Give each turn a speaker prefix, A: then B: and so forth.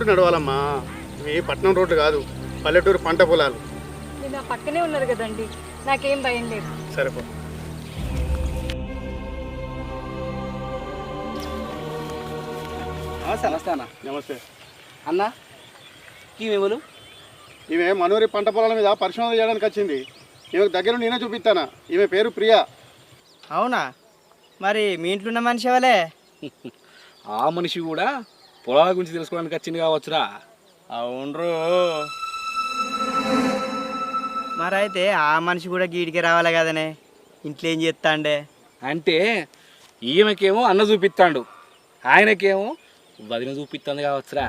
A: నడవాలమ్మా. ఇవి పట్నం రోడ్లు కాదు, పల్లెటూరు పంట పొలాలు.
B: మీరు నా పక్కనే ఉన్నారు కదండి, నాకేం భయం లేదు.
A: సరేపో.
C: నమస్తే అన్న.
A: నమస్తే
C: అన్న ఈమెవరు?
A: ఈమె మనూరి పంట పొలాల మీద పరిశోధన చేయడానికి వచ్చింది. ఈమెకు దగ్గర నేనే చూపిస్తానా. ఈమె పేరు ప్రియా.
D: అవునా? మరి మీ ఇంట్లో ఉన్న మనిషి ఎవలే?
C: ఆ మనిషి కూడా పొలాల గురించి తెలుసుకోవడానికి వచ్చింది కావచ్చురా.
D: అవునరు. మరైతే ఆ మనిషి కూడా గీడికి రావాలి కదనే, ఇంట్లో ఏం చేస్తాండే?
C: అంటే ఈమెకేమో అన్న చూపిస్తాడు, ఆయనకేమో వదిన చూపిస్తుంది కావచ్చురా.